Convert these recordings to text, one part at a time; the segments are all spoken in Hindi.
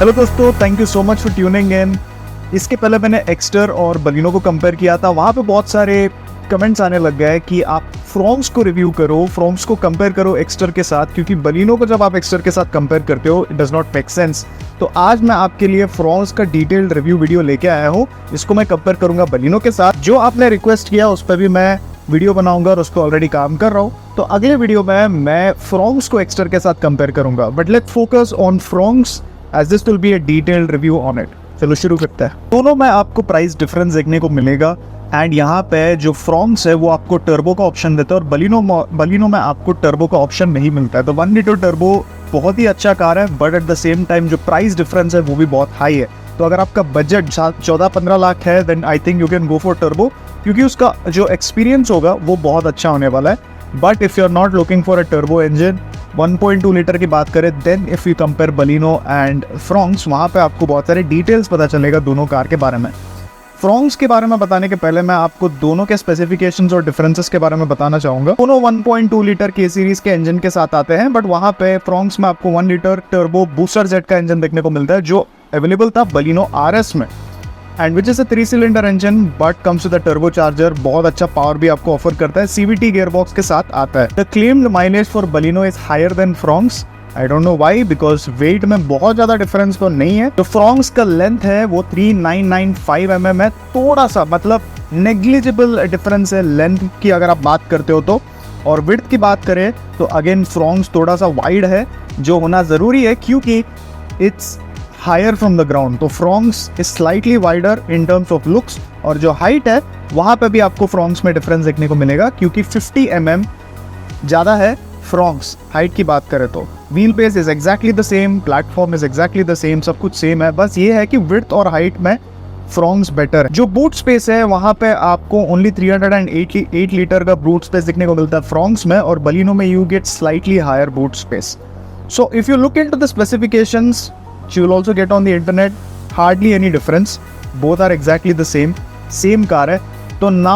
हेलो दोस्तों, thank you so much for tuning in. इसके पहले मैंने एक्स्टर और बलिनो को कंपेयर किया था। वहाँ पे बहुत सारे कमेंट्स आने लग गए कि आप फ्रॉन्क्स को रिव्यू करो, फ्रॉन्क्स को कंपेयर करो एक्स्टर के साथ, क्योंकि बलिनो को जब आप एक्स्टर के साथ कंपेयर करते हो it does not make sense. तो आज मैं आपके लिए फ्रॉन्क्स का डिटेल्ड रिव्यू वीडियो लेके आया हूँ। इसको मैं कंपेयर करूंगा बलिनो के साथ। जो आपने रिक्वेस्ट किया उस पर भी मैं वीडियो बनाऊंगा और उस पर ऑलरेडी काम कर रहा हूँ। तो अगले वीडियो में मैं फ्रॉन्क्स को एक्स्टर के साथ कंपेयर करूंगा, but let's focus on Fronx as this will be a detailed review on it। चलो शुरू करते हैं। दोनों में आपको प्राइस डिफरेंस देखने को मिलेगा एंड यहाँ पे जो फ्रॉन्क्स है वो आपको टर्बो का ऑप्शन देता है और बलिनो में आपको टर्बो का ऑप्शन नहीं मिलता है। तो 1 लीटर टर्बो बहुत ही अच्छा कार है, but at the same time जो प्राइस डिफरेंस है वो भी बहुत हाई है। तो अगर आपका बजट 14-15 लाख है then I think you can go for turbo, क्योंकि उसका जो एक्सपीरियंस होगा वो बहुत अच्छा होने वाला है। But if you are not looking for a turbo engine 1.2 litre की बात करें then if you compare Baleno and Fronx, वहाँ पे आपको बहुत सारे डिटेल्स पता चलेगा दोनों कार के बारे में। फ्रॉन्क्स के बारे में बताने के पहले मैं आपको दोनों के स्पेसिफिकेशंस और डिफरेंसेस के बारे में बताना चाहूँगा। दोनों 1.2 लीटर के सीरीज़ के इंजन के साथ आते हैं, बट वहाँ पे फ्रॉन्क्स में आपको 1 लीटर टर्बो बूस्टर जेट का इंजन देखने को मिलता है जो अवेलेबल था बलिनो RS में, and which is a 3 cylinder engine but comes with a turbocharger. बहुत अच्छा पावर भी आपको ऑफर करता है। CVT गियरबॉक्स के साथ आता है। The claimed mileage for Baleno is higher than Fronx. I don't know why, because weight में बहुत ज़्यादा डिफरेंस तो नहीं है। तो फ्रॉन्क्स का लेंथ है वो 3995 mm है, थोड़ा सा मतलब नेग्लिजिबल डिफरेंस है लेंथ की अगर आप बात करते हो तो। और विड्थ की बात करें तो अगेन फ्रॉन्क्स थोड़ा सा वाइड है, जो होना ज़रूरी है क्योंकि it's higher from the ground. तो Fronx is slightly wider in terms of looks, और जो हाइट है वहाँ पे भी आपको फ्रॉन्क्स में डिफरेंस देखने को मिलेगा क्योंकि 50 mm ज़्यादा है फ्रॉन्क्स हाइट की बात करें तो। Wheel base is exactly the same, platform is exactly the same, सब कुछ सेम है, बस ये है कि विड्थ और हाइट में फ्रॉन्क्स बेटर है। जो बूट स्पेस है वहाँ पे आपको ओनली 308 लीटर का बूट स्पेस देखने को मिलता है फ्रॉन्क्स में, और बलिनो में you get slightly higher boot space. So if you look into the specifications you will also get on the internet, hardly any difference, both are exactly the same car है। तो now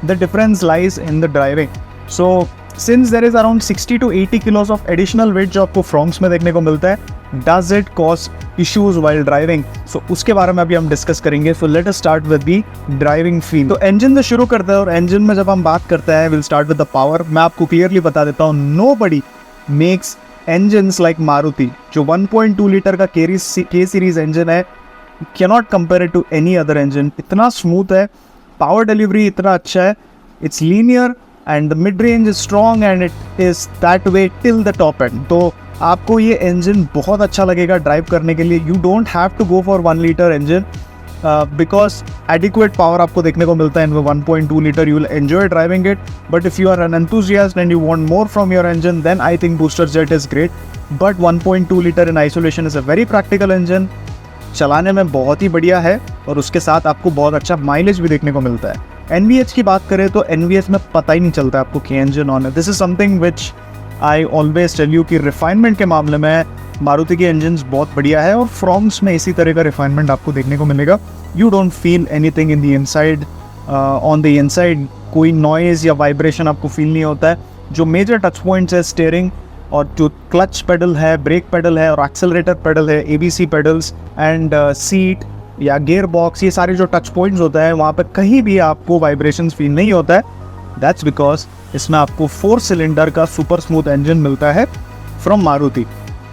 the difference lies in the driving। So since there is around 60 to 80 kilos of additional weight जो आपको फ्रॉन्क्स में देखने को मिलता है, does it cause issues while driving? So उसके बारे में अभी हम डिस्कस करेंगे। So let us start with the driving feel। तो इंजन से शुरू करते हैं, और इंजन में जब हम बात करते हैं we'll start with the power। मैं आपको क्लियरली बता देता हूँ, nobody makes engines like Maruti। जो 1.2 लीटर का K सीरीज इंजन है, cannot compare it to any other engine। इतना स्मूथ है, पावर डिलीवरी इतना अच्छा है, it's linear and the mid range is strong and it is that way till the top end। तो आपको ये इंजन बहुत अच्छा लगेगा ड्राइव करने के लिए। You don't have to go for 1 litre engine because adequate power आपको देखने को मिलता है in 1.2 litre. You will enjoy driving it, but if you are an enthusiast and you want more from your engine then I think booster jet is great, but 1.2 litre in isolation is a very practical engine। चलाने में बहुत ही बढ़िया है और उसके साथ आपको बहुत अच्छा माइलेज भी देखने को मिलता है। NVH की बात करें तो NVH में पता ही नहीं चलता आपको कि इंजन ऑन है। This is something which I always tell you कि रिफाइनमेंट के मामले में मारुति के इंजन्स बहुत बढ़िया है, और फ्रॉन्क्स में इसी तरह का रिफाइनमेंट आपको देखने को मिलेगा। You don't feel anything in the inside, on the inside कोई नॉइज़ या वाइब्रेशन आपको फील नहीं होता है। जो मेजर टच पॉइंट्स है स्टीयरिंग और जो क्लच पेडल है, ब्रेक पेडल है और एक्सेलरेटर पेडल है, ABC पेडल्स एंड सीट या गियर बॉक्स, ये सारे जो टच पॉइंट्स होता है वहाँ पर कहीं भी आपको वाइब्रेशंस फील नहीं होता है। दैट्स बिकॉज इसमें आपको 4 सिलेंडर का सुपर स्मूथ इंजन मिलता है फ्रॉम मारुति।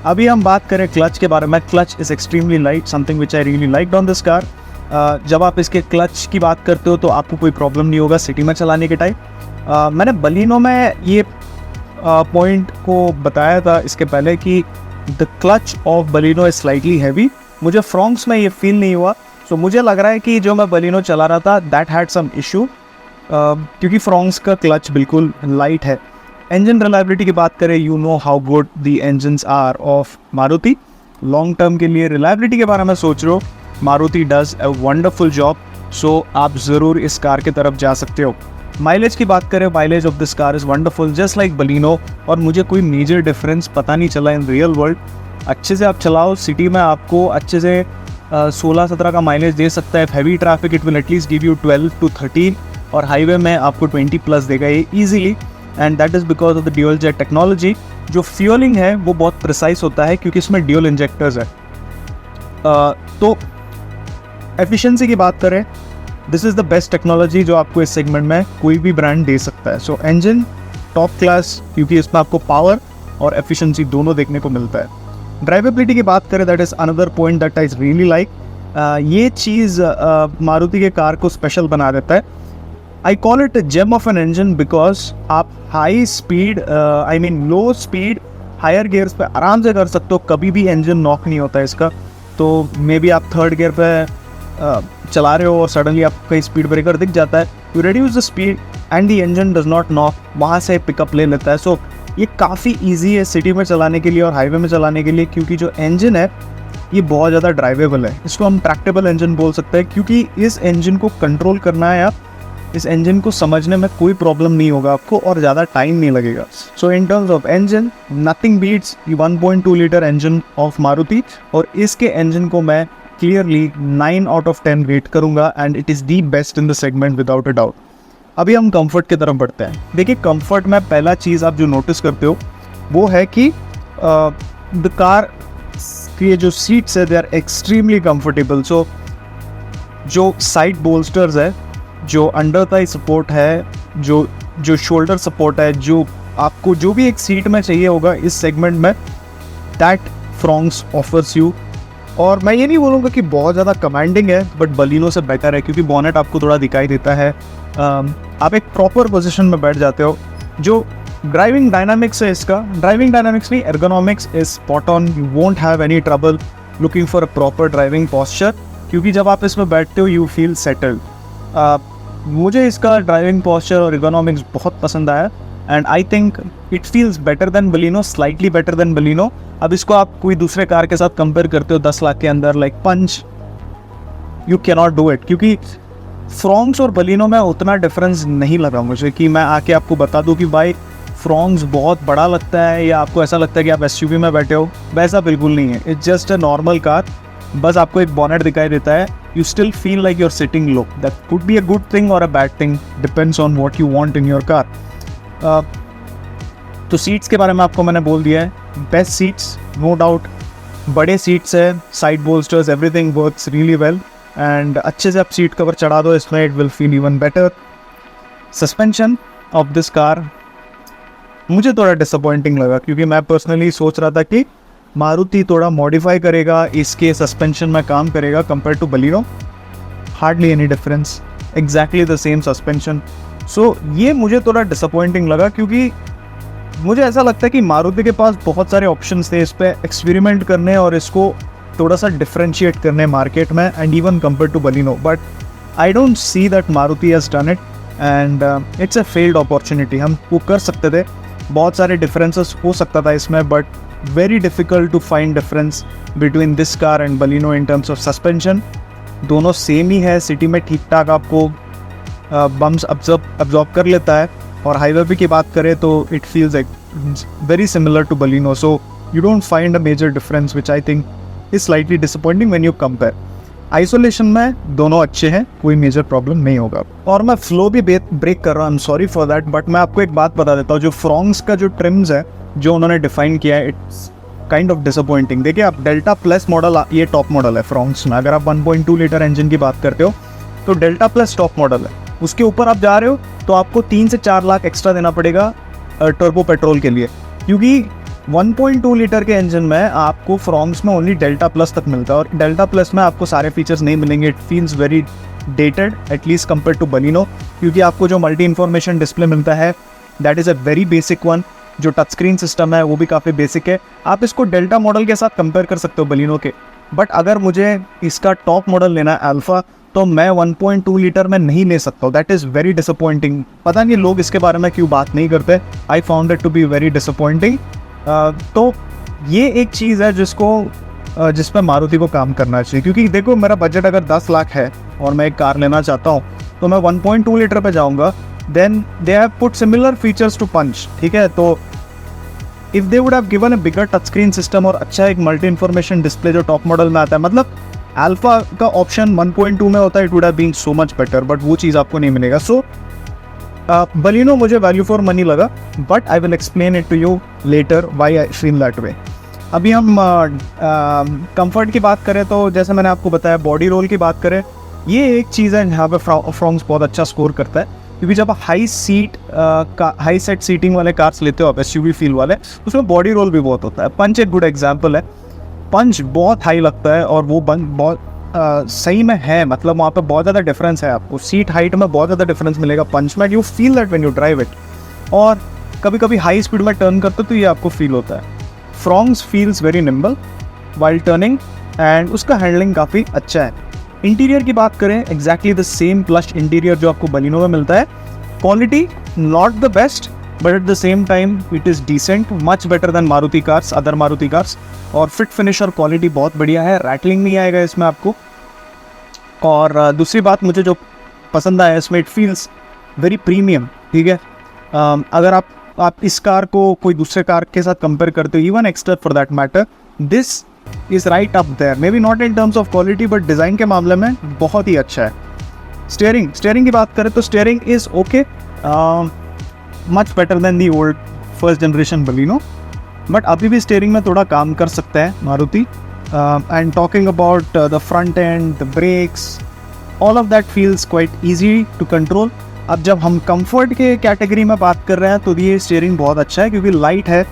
अभी हम बात करें क्लच के बारे में। Clutch is extremely light, something which I really liked on this car. जब आप इसके क्लच की बात करते हो तो आपको कोई प्रॉब्लम नहीं होगा सिटी में चलाने के टाइम। मैंने बलिनो में ये पॉइंट को बताया था इसके पहले कि the clutch of Baleno is slightly heavy. मुझे फ्रॉन्क्स में ये फील नहीं हुआ। सो मुझे लग रहा है कि जो मैं बलिनो चला रहा था दैट हैड सम इशू, क्योंकि फ्रॉन्क्स का क्लच बिल्कुल लाइट है। इंजन रिलायबिलिटी की बात करें, you know how good the engines are of Maruti. Long term के लिए रिलायबिलिटी के बारे में सोच रहे हो, Maruti does a wonderful job. So आप ज़रूर इस कार की तरफ जा सकते हो। माइलेज की बात करें, mileage of this car is wonderful just like Baleno, और मुझे कोई मेजर डिफरेंस पता नहीं चला इन रियल वर्ल्ड। अच्छे से आप चलाओ, सिटी में आपको अच्छे से 16-17 का माइलेज दे सकता है। Heavy traffic it will at least give you 12 to 13, और हाईवे में आपको 20+ देगा ये easily, and that is because of the dual jet technology. जो फ्यूलिंग है वो बहुत प्रिसाइज होता है क्योंकि इसमें ड्यूल इंजेक्टर्स है। तो एफिशिएंसी की बात करें, this is the best technology जो आपको इस सेगमेंट में कोई भी ब्रांड दे सकता है. सो इंजन टॉप क्लास, क्योंकि इसमें आपको पावर और एफिशिएंसी दोनों देखने को मिलता है. ड्राइवेबिलिटी की बात करें, that is another point that I really like. ये चीज़ मारुति के कार को स्पेशल बना देता है. I call it gem of an engine because आप high speed, I mean low speed higher gears पे आराम से कर सकते हो, कभी भी इंजन नॉक नहीं होता है इसका. तो मे बी आप थर्ड गियर पे चला रहे हो और सडनली आपको कहीं स्पीड ब्रेकर दिख जाता है, you reduce the speed and the engine does not knock, वहाँ से पिकअप ले लेता है. सो ये काफ़ी ईजी है सिटी में चलाने के लिए और हाईवे में चलाने के लिए, क्योंकि जो इंजन है ये बहुत ज़्यादा ड्राइवेबल है. इसको हम ट्रैक्टेबल इंजन बोल सकते हैं, क्योंकि इस इंजन को कंट्रोल करना है, आप इस इंजन को समझने में कोई प्रॉब्लम नहीं होगा आपको और ज़्यादा टाइम नहीं लगेगा. So in terms of engine, nothing beats 1.2 litre engine of Maruti, और इसके इंजन को मैं क्लियरली 9 आउट ऑफ 10 रेट करूँगा and it is the best in the segment without a doubt. अभी हम कंफर्ट की तरफ बढ़ते हैं. देखिए, कंफर्ट में पहला चीज़ आप जो नोटिस करते हो वो है कि द कार के जो सीट्स है दे आर एक्सट्रीमली कंफर्टेबल. सो जो साइड बोल्स्टर्स है, जो अंडर थाई सपोर्ट है, जो शोल्डर सपोर्ट है, जो आपको जो भी एक सीट में चाहिए होगा इस सेगमेंट में, दैट फ्रॉन्क्स ऑफर्स यू. और मैं ये नहीं बोलूँगा कि बहुत ज़्यादा कमांडिंग है, बट बलिनो से बेटर है, क्योंकि बॉनेट आपको थोड़ा दिखाई देता है. आप एक प्रॉपर पोजीशन में बैठ जाते हो. जो ड्राइविंग डायनामिक्स है इसका, ड्राइविंग डायनामिक्स नहीं, ergonomics is spot on. You won't have any trouble looking for a proper driving posture, क्योंकि जब आप इसमें बैठते हो यू फील सेटल्ड. मुझे इसका ड्राइविंग पोस्चर और एर्गोनॉमिक्स बहुत पसंद आया and I think it feels better than Baleno, slightly better than Baleno. अब इसको आप कोई दूसरे कार के साथ कंपेयर करते हो 10 लाख के अंदर, like Punch, you can not do it, क्योंकि फ्रॉन्क्स और बलिनो में उतना डिफरेंस नहीं लगा मुझे कि मैं आके आपको बता दूं कि भाई फ्रॉन्क्स बहुत बड़ा लगता है या आपको ऐसा लगता है कि आप एसयूवी में बैठे हो. वैसा बिल्कुल नहीं है. It's just a normal car. बस आपको एक बॉनेट दिखाई देता है, you still feel like you're sitting low. That could be a good thing और a bad thing, depends on what you want in your car. तो सीट्स के बारे में आपको मैंने बोल दिया है. बेस्ट सीट्स नो डाउट, बड़े सीट्स है, side bolsters, everything works really well and अच्छे से आप सीट कवर चढ़ा दो इसमें, it will feel even better. Suspension of this car मुझे थोड़ा डिसअपॉइंटिंग लगा, क्योंकि मैं पर्सनली सोच रहा था कि मारुति थोड़ा मॉडिफाई करेगा, इसके सस्पेंशन में काम करेगा compare to Baleno. Hardly any difference, exactly the same suspension. So ये मुझे थोड़ा डिसअपॉइंटिंग लगा, क्योंकि मुझे ऐसा लगता है कि मारुति के पास बहुत सारे ऑप्शंस थे इस पर एक्सपेरिमेंट करने और इसको थोड़ा सा डिफरेंशिएट करने मार्केट में and even compare to Baleno. But I don't see that Maruti has done it and it's a failed opportunity. हम वो कर सकते थे, बहुत सारे डिफरेंसेस हो सकता था इसमें, but very difficult to find difference between this car and Baleno in terms of suspension. दोनों सेम ही है, सिटी में ठीक ठाक आपको बम्स अब्जॉर्ब कर लेता है, और हाईवे पे की बात करें तो it feels like very similar to Baleno. So you don't find a major difference which I think is slightly disappointing when you compare. Isolation में दोनों अच्छे हैं, कोई मेजर प्रॉब्लम नहीं होगा. और मैं फ्लो भी ब्रेक कर रहा हूँ, I am sorry for that, but मैं आपको एक बात बता देता हूँ. जो फ्रॉन्क्स का जो ट्रिम्स है जो उन्होंने डिफाइन किया है, इट्स काइंड ऑफ डिसअपॉइंटिंग. देखिए, आप डेल्टा प्लस मॉडल, ये टॉप मॉडल है फ्रॉन्क्स में. अगर आप 1.2 लीटर इंजन की बात करते हो तो डेल्टा प्लस टॉप मॉडल है. उसके ऊपर आप जा रहे हो तो आपको 3 से 4 लाख एक्स्ट्रा देना पड़ेगा टर्बो पेट्रोल के लिए, क्योंकि 1.2 लीटर के इंजन में आपको फ्रॉन्क्स में ओनली डेल्टा प्लस तक मिलता है, और डेल्टा प्लस में आपको सारे फीचर्स नहीं मिलेंगे. It feels very dated at least compare to Baleno, क्योंकि आपको जो मल्टी इन्फॉर्मेशन डिस्प्ले मिलता है that is a very basic one. जो टच स्क्रीन सिस्टम है वो भी काफ़ी बेसिक है. आप इसको डेल्टा मॉडल के साथ कंपेयर कर सकते हो बलिनो के. बट अगर मुझे इसका टॉप मॉडल लेना है अल्फा, तो मैं 1.2 लीटर में नहीं ले सकता हूँ. That is very disappointing. पता नहीं लोग इसके बारे में क्यों बात नहीं करते. I found it to be very disappointing. तो ये एक चीज़ है जिस पर मारुति को काम करना चाहिए, क्योंकि देखो, मेरा बजट अगर 10 लाख है और मैं एक कार लेना चाहता हूँ तो मैं 1.2 लीटर पे जाऊँगा. Then they have put similar features to Punch, ठीक है. तो if they would have given a bigger touch screen system और अच्छा एक मल्टी इन्फॉर्मेशन डिस्प्ले जो टॉप मॉडल में आता है, मतलब अल्फा का ऑप्शन 1.2 में होता है, it would have been so much better, but वो चीज़ आपको नहीं मिलेगा. सो बलिनो मुझे वैल्यू फॉर मनी लगा, but I will explain it to you later why I feel that way. अभी हम कंफर्ट की बात करें तो जैसे मैंने आपको बताया, बॉडी रोल की बात करें, ये एक चीज़ है जहाँ पे फ्रॉन्क्स बहुत अच्छा स्कोर करता है, क्योंकि जब आप हाई सेट सीटिंग वाले कार्स लेते हो आप, एसयूवी फील वाले, उसमें बॉडी रोल भी बहुत होता है। पंच एक गुड एग्जांपल है, पंच बहुत हाई लगता है और वो बहुत सही में है, मतलब वहाँ पे बहुत ज़्यादा डिफरेंस है, आपको सीट हाइट में बहुत ज़्यादा डिफरेंस मिलेगा पंच में, you feel that when you drive it. और कभी कभी हाई स्पीड में टर्न करते तो ये आपको फील होता है। Fronx feels very nimble while turning and उसका हैंडलिंग काफ़ी अच्छा है। इंटीरियर की बात करें, exactly the same plus interior जो आपको बलिनो में मिलता है। Quality not the best but at the same time it is decent, much better than Maruti cars, other Maruti cars. और फिट फिनिश और क्वालिटी बहुत बढ़िया है, रैटलिंग नहीं आएगा इसमें आपको। और दूसरी बात मुझे जो पसंद आया इसमें, इट फील्स वेरी प्रीमियम, ठीक है। अगर आप इस कार को कोई दूसरे कार के साथ कंपेयर करते हो, even Exter for that matter, this is right up there, maybe not in terms of quality but design के मामले में बहुत ही अच्छा है। स्टीयरिंग की बात करें तो steering is okay, much better than the old first generation Baleno, but अभी भी स्टीयरिंग में थोड़ा काम कर सकता है Maruti. And talking about the front end, the brakes, all of that feels quite easy to control. अब जब हम कंफर्ट के कैटेगरी में बात कर रहे हैं तो ये स्टीयरिंग बहुत अच्छा है, क्योंकि लाइट है,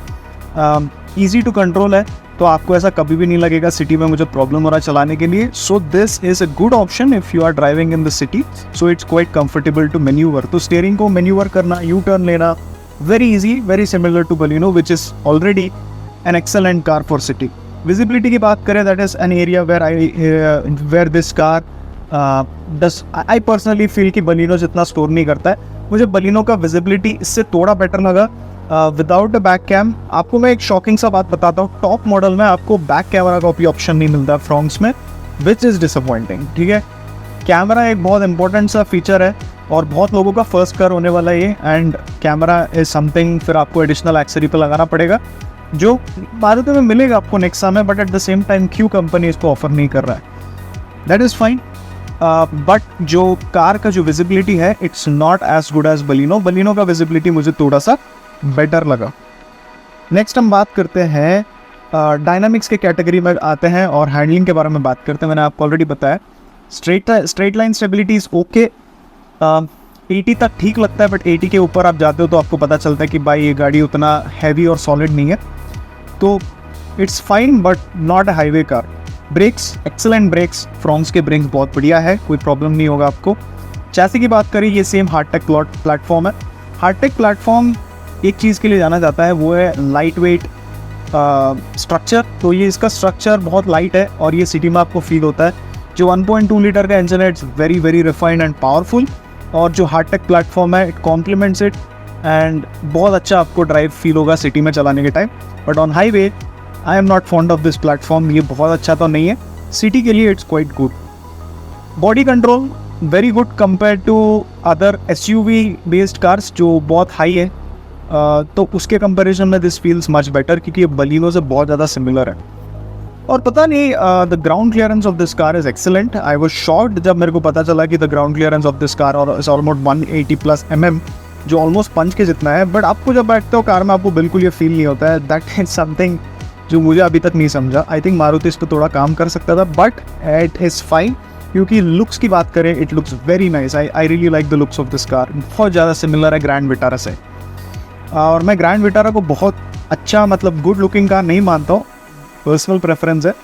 ईजी टू कंट्रोल है, तो आपको ऐसा कभी भी नहीं लगेगा सिटी में मुझे प्रॉब्लम हो रहा है चलाने के लिए। So this is a good option if you are driving in the city, so it's quite comfortable to manoeuvre. तो स्टीयरिंग को मैन्यूवर करना, यू टर्न लेना, very easy, very similar to Baleno which is already an excellent car for city. Visibility की बात करें, that is an area where this car I personally feel कि बलिनो जितना स्टोर नहीं करता है। मुझे बलिनो का विजिबिलिटी इससे थोड़ा बेटर लगा विदाउट अ बैक कैम। आपको मैं एक शॉकिंग सा बात बताता हूँ, टॉप मॉडल में आपको बैक कैमरा का भी ऑप्शन नहीं मिलता फ्रॉन्क्स में, विच इज़ डिसअपॉइंटिंग, ठीक है। कैमरा एक बहुत इंपॉर्टेंट सा फीचर है और बहुत लोगों का फर्स्ट कार होने वाला है ये, एंड कैमरा इज़ समथिंग फिर आपको एडिशनल एक्सेसरी पे लगाना पड़ेगा, जो मारुति में मिलेगा आपको नेक्सा में, but at the same time क्यू कंपनी इसको ऑफर नहीं कर रहा है, दैट इज़ फाइन। बट जो कार का जो विजिबिलिटी है, it's not as good as Baleno. Baleno का विजिबिलिटी मुझे थोड़ा सा बेटर लगा। नेक्स्ट हम बात करते हैं डायनामिक्स के कैटेगरी में आते हैं और हैंडलिंग के बारे में बात करते हैं। मैंने आपको ऑलरेडी बताया, straight line stability is okay, 80 तक ठीक लगता है, बट 80 के ऊपर आप जाते हो तो आपको पता चलता है कि भाई ये गाड़ी उतना हैवी और सॉलिड नहीं है, तो it's fine but not a highway car. Brakes excellent brakes, Fronx के ब्रेक्स बहुत बढ़िया है, कोई प्रॉब्लम नहीं होगा आपको। चैसी की बात करें, ये सेम हार्डटेक प्लेटफॉर्म है। हार्डटेक प्लेटफॉर्म एक चीज़ के लिए जाना जाता है, वो है लाइट वेट स्ट्रक्चर। तो ये इसका स्ट्रक्चर बहुत लाइट है और ये सिटी में आपको फील होता है। जो 1.2 लीटर का इंजन है, it's very very refined and powerful, और जो हार्डटेक प्लेटफॉर्म है इट कॉम्प्लीमेंट्स इट, एंड बहुत अच्छा आपको ड्राइव फील होगा सिटी में चलाने के time. But on highway I am not fond of this platform, ये बहुत अच्छा तो नहीं है, सिटी के लिए it's quite good. Body control very good compare to other SUV based cars जो बहुत हाई है, तो उसके कंपैरिजन में दिस फील्स मच बेटर, क्योंकि ये बलिनो से बहुत ज़्यादा सिमिलर है। और पता नहीं, the ground clearance of this car is excellent. I was shocked जब मेरे को पता चला कि the ground clearance of this car और इज ऑलमोस्ट 180+ mm, जो ऑलमोस्ट पंच के जितना है, बट आपको जब बैठते हो कार में आपको बिल्कुल ये फील नहीं होता है। दैट इज समथिंग जो मुझे अभी तक नहीं समझा। आई थिंक मारुति इस पर थोड़ा काम कर सकता था, बट इट इज़ फाइन। क्योंकि लुक्स की बात करें, it looks very nice, I really like the looks of this car, बहुत ज़्यादा सिमिलर है ग्रैंड विटारा से। और मैं ग्रैंड विटारा को बहुत अच्छा, मतलब गुड लुकिंग कार नहीं मानता हूँ, पर्सनल प्रेफरेंस है,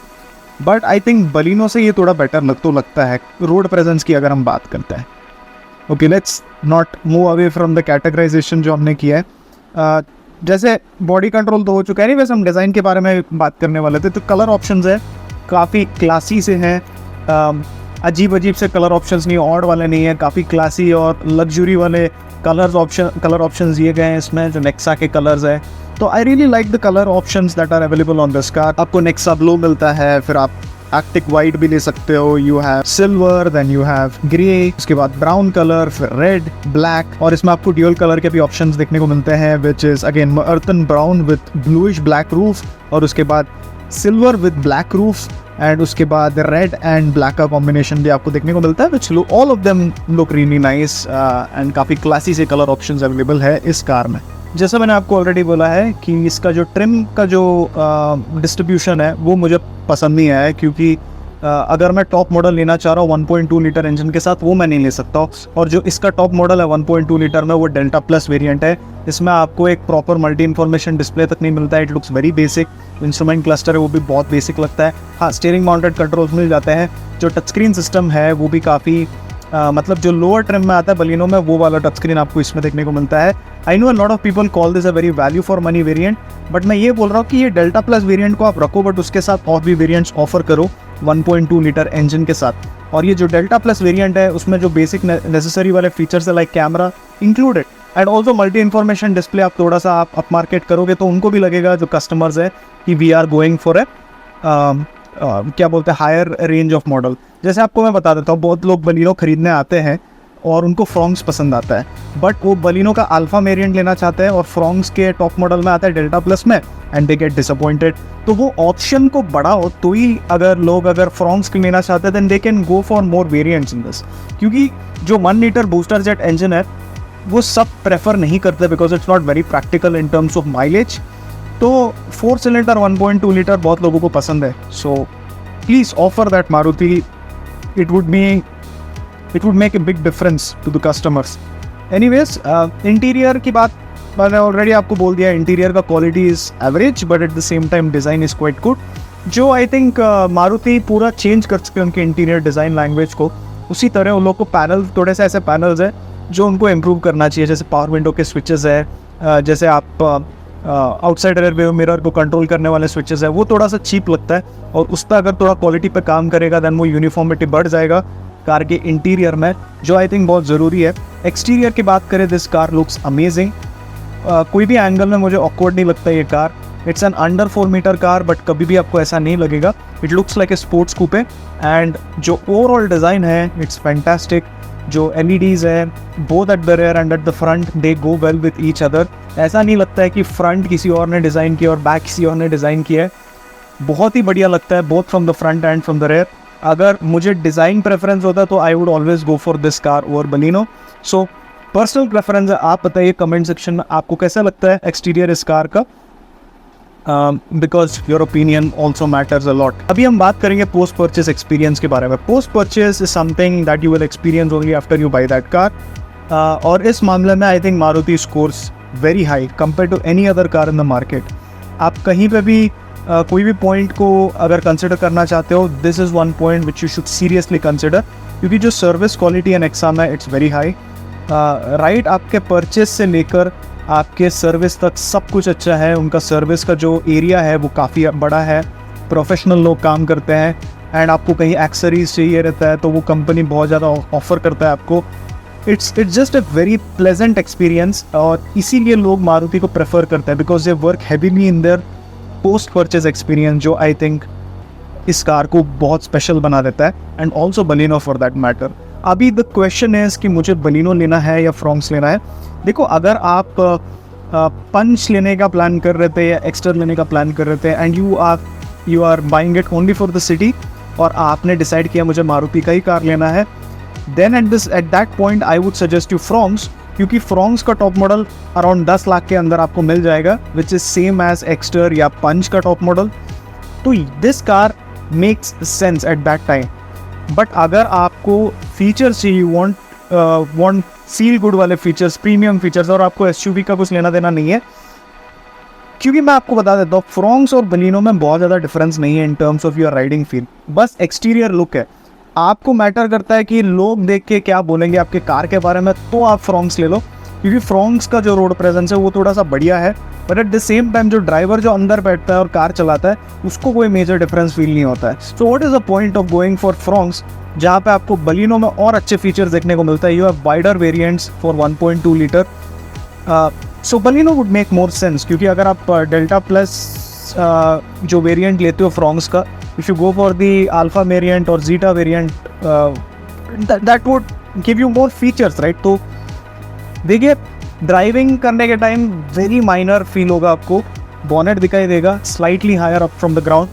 बट आई थिंक बलिनो से ये थोड़ा बेटर लगता है रोड प्रेजेंस की अगर हम बात करते हैं। Okay, let's not move away from the categorisation जो हमने किया है। जैसे बॉडी कंट्रोल तो हो चुका है, नहीं वैसे हम डिज़ाइन के बारे में बात करने वाले थे। तो कलर ऑप्शंस है, काफ़ी क्लासी से हैं, अजीब अजीब से कलर ऑप्शंस नहीं, ऑड वाले नहीं है, काफ़ी क्लासी और लग्जरी वाले कलर ऑप्शंस दिए गए हैं इसमें, जो नेक्सा के कलर्स है। तो I really like the colour options that are available on this car. आपको नेक्सा ब्लू मिलता है, फिर आप आर्कटिक वाइट भी ले सकते हो, you have silver, then you have grey, उसके बाद ब्राउन कलर, फिर रेड, ब्लैक, और इसमें आपको ड्यूअल कलर के भी ऑप्शंस देखने को मिलते हैं, which is again earthen brown with bluish black roof, और उसके बाद silver with black roof, and उसके बाद रेड एंड ब्लैक का कॉम्बिनेशन भी आपको देखने को मिलता है, which all of them look really nice, and काफ़ी क्लासी से कलर ऑप्शंस अवेलेबल है इस कार में। जैसा मैंने आपको ऑलरेडी बोला है कि इसका जो ट्रिम का जो डिस्ट्रीब्यूशन है वो मुझे पसंद नहीं आया है, क्योंकि अगर मैं टॉप मॉडल लेना चाह रहा हूँ 1.2 लीटर इंजन के साथ, वो मैं नहीं ले सकता। और जो इसका टॉप मॉडल है 1.2 लीटर में, वो डेल्टा प्लस वेरिएंट है। इसमें आपको एक प्रॉपर मल्टी इन्फॉर्मेशन डिस्प्ले तक नहीं मिलता है। It looks very basic. Instrument cluster है वो भी बहुत बेसिक लगता है। हाँ, स्टीयरिंग माउंटेड कंट्रोल्स मिल जाते हैं। जो टच स्क्रीन सिस्टम है वो भी काफ़ी मतलब जो लोअर ट्रिम में आता है बलिनो में, वो वाला टच स्क्रीन आपको इसमें देखने को मिलता है। I know a lot of people call this a very value for money variant, but मैं ये बोल रहा हूँ कि ये डेल्टा प्लस वेरिएंट को आप रखो, बट उसके साथ और भी वेरिएंट्स ऑफर करो 1.2 लीटर इंजन के साथ। और ये जो डेल्टा प्लस वेरिएंट है उसमें जो बेसिक नेसेसरी वाले फीचर्स है like camera included and also multi information display, आप थोड़ा सा आप अप मार्केट करोगे तो उनको भी लगेगा जो कस्टमर्स है कि we are going for a क्या बोलते हैं हायर रेंज ऑफ मॉडल। जैसे आपको मैं बता देता हूँ, बहुत लोग बलिनो खरीदने आते हैं और उनको फ्रॉन्क्स पसंद आता है, बट वो बलिनो का अल्फा वेरिएंट लेना चाहते हैं और फ्रॉन्क्स के टॉप मॉडल में आता है डेल्टा प्लस में, एंड दे गेट डिसअपॉइंटेड। तो वो ऑप्शन को बढ़ाओ तो ही अगर फ्रॉन्क्स लेना चाहते हैं then they can go for more variants in this, क्योंकि जो 1 लीटर बूस्टर जेट इंजन है वो सब प्रेफर नहीं करते because it's not very practical in terms of mileage. तो 4 सिलेंडर 1.2 लीटर बहुत लोगों को पसंद है। So please offer that Maruti, it would make a big difference to the customers. Anyways, interior की बात मैंने ऑलरेडी आपको बोल दिया। इंटीरियर का quality is average but at the same time design is quite good. जो आई थिंक मारुति पूरा चेंज कर सके उनके इंटीरियर डिज़ाइन लैंग्वेज को, उसी तरह उन लोग को पैनल थोड़े से ऐसे पैनल्स है जो उनको इम्प्रूव करना चाहिए। जैसे पावर विंडो के स्विचेस है, जैसे आप आउटसाइड रियर मिरर को कंट्रोल करने वाले स्विचेस है, वो थोड़ा सा चीप लगता है। और उस पर अगर थोड़ा क्वालिटी पे काम करेगा देन वो यूनिफॉर्मिटी बढ़ जाएगा कार के इंटीरियर में, जो आई थिंक बहुत ज़रूरी है। एक्सटीरियर की बात करें, दिस कार लुक्स अमेजिंग। कोई भी एंगल में मुझे ऑकवर्ड नहीं लगता ये car. It's an under 4 metre car but कभी भी आपको ऐसा नहीं लगेगा। It looks like a sports coupe and जो ओवरऑल डिज़ाइन है इट्स फैंटास्टिक। जो LEDs है both at the rear and at the front, they go well with each other. ऐसा नहीं लगता है कि फ्रंट किसी और ने डिज़ाइन किया और बैक किसी और ने डिज़ाइन किया है। बहुत ही बढ़िया लगता है both from the front and from the rear. अगर मुझे डिज़ाइन प्रेफरेंस होता तो I would always go for this car over Baleno. So personal preference है, आप बताइए कमेंट सेक्शन में आपको कैसा लगता है एक्सटीरियर इस कार का, because your opinion also matters a lot. अभी हम बात करेंगे पोस्ट परचेज एक्सपीरियंस के बारे में। Post purchase is something that you will experience only after you buy that car, और इस मामले में I think Maruti scores very high compare to any other car in the market. आप कहीं पे भी कोई भी पॉइंट को अगर कंसिडर करना चाहते हो, this is one point which you should seriously consider, क्योंकि जो सर्विस क्वालिटी है नेक्सा में इट्स वेरी हाई। राइट, आपके परचेज से लेकर आपके सर्विस तक सब कुछ अच्छा है। उनका सर्विस का जो एरिया है वो काफ़ी बड़ा है, प्रोफेशनल लोग काम करते हैं, एंड आपको कहीं एक्सेसरीज चाहिए रहता है तो वो कंपनी बहुत ज़्यादा ऑफर करता है आपको। It's just a very pleasant experience, और इसीलिए लोग मारुति को प्रेफर करते हैं because they work heavily in their post purchase experience, जो आई थिंक इस कार को बहुत स्पेशल बना देता है, and also Baleno for that matter. अभी द क्वेश्चन है कि मुझे बलिनो लेना है या फ्रॉन्क्स लेना है। देखो, अगर आप पंच लेने का प्लान कर रहे थे या एक्स्टर लेने का प्लान कर रहे थे and you are buying it only for the city, और आपने डिसाइड किया मुझे मारुति का ही कार लेना है, then at that point I would suggest you Fronx, क्योंकि फ्रॉन्क्स का टॉप मॉडल अराउंड 10 लाख के अंदर आपको मिल जाएगा, which is same as Exter या पंच का टॉप मॉडल। तो this car makes sense at that time. But अगर आपको फीचर्स चाहिए, वांट सील गुड वाले फीचर्स, प्रीमियम फीचर्स, और आपको SUV का कुछ लेना देना नहीं है, क्योंकि मैं आपको बता देता हूँ फ्रॉन्क्स और बलिनो में बहुत ज़्यादा डिफरेंस नहीं है इन terms of your riding feel, बस एक्सटीरियर लुक है। आपको मैटर करता है कि लोग देख के क्या बोलेंगे आपके कार के बारे में, तो आप फ्रॉन्क्स ले लो, क्योंकि फ्रॉन्क्स का जो रोड प्रेजेंस है वो थोड़ा सा बढ़िया है, but at the same time जो ड्राइवर जो अंदर बैठता है और कार चलाता है उसको कोई मेजर डिफरेंस फील नहीं होता है। So what is the point of going for Fronx, जहाँ पे आपको बलिनो में और अच्छे फीचर्स देखने को मिलता है। You have wider variants for 1.2 litre, so Baleno would make more sense, क्योंकि अगर आप डेल्टा प्लस जो वेरिएंट लेते हो फ्रॉन्क्स का, if you go for the Alpha variant और Zeta variant, that would give you more features, right. तो देखिए, ड्राइविंग करने के टाइम वेरी माइनर फील होगा आपको, बॉनेट दिखाई देगा slightly higher up from the ground,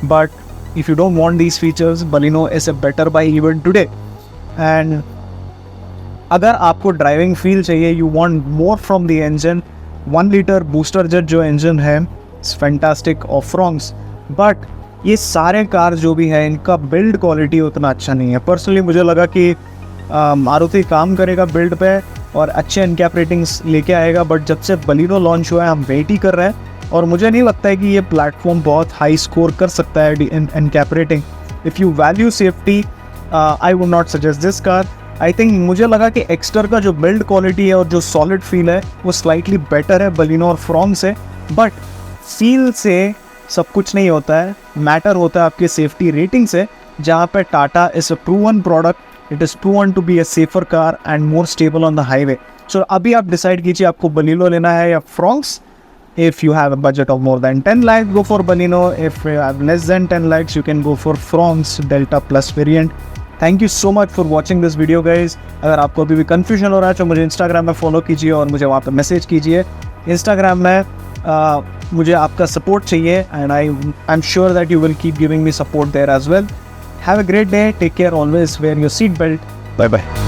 but if you don't want these features, Baleno is a better buy even today. And अगर आपको ड्राइविंग फील चाहिए, you want more from the engine, 1 litre booster jet जो इंजन है इट्स फैंटास्टिक और फ्रॉन्क्स, बट ये सारे कार जो भी है इनका बिल्ड क्वालिटी उतना अच्छा नहीं है। पर्सनली मुझे लगा कि मारुति काम करेगा बिल्ड पे और अच्छे एनकैप रेटिंग्स लेके आएगा, बट जब से बलिनो लॉन्च हुआ है हम वेट ही कर रहे हैं और मुझे नहीं लगता है कि ये प्लेटफॉर्म बहुत हाई स्कोर कर सकता है NCAP rating. If you value safety I would not suggest this car. I think मुझे लगा कि एक्स्टर का जो बिल्ड क्वालिटी है और जो सॉलिड फील है वो स्लाइटली बेटर है बलिनो और फ्रॉन्क्स से, बट फील से सब कुछ नहीं होता है, मैटर होता है आपके सेफ्टी रेटिंग से, जहाँ पे Tata is a proven product, it is proven to be a safer car and more stable on the highway. So अभी आप डिसाइड कीजिए आपको बलिनो लेना है या Fronx. If you have a budget of more than 10 lakhs, go for Baleno. If you have less than 10 lakhs, you can go for Fronx Delta Plus variant. Thank you so much for watching this video, guys. अगर आपको अभी भी confusion हो रहा है तो मुझे Instagram में follow कीजिए और मुझे वहाँ पे मैसेज कीजिए। Instagram में मुझे आपका support चाहिए and I'm sure that you will keep giving me support there as well. Have a great day. Take care. Always wear your seat belt. Bye bye.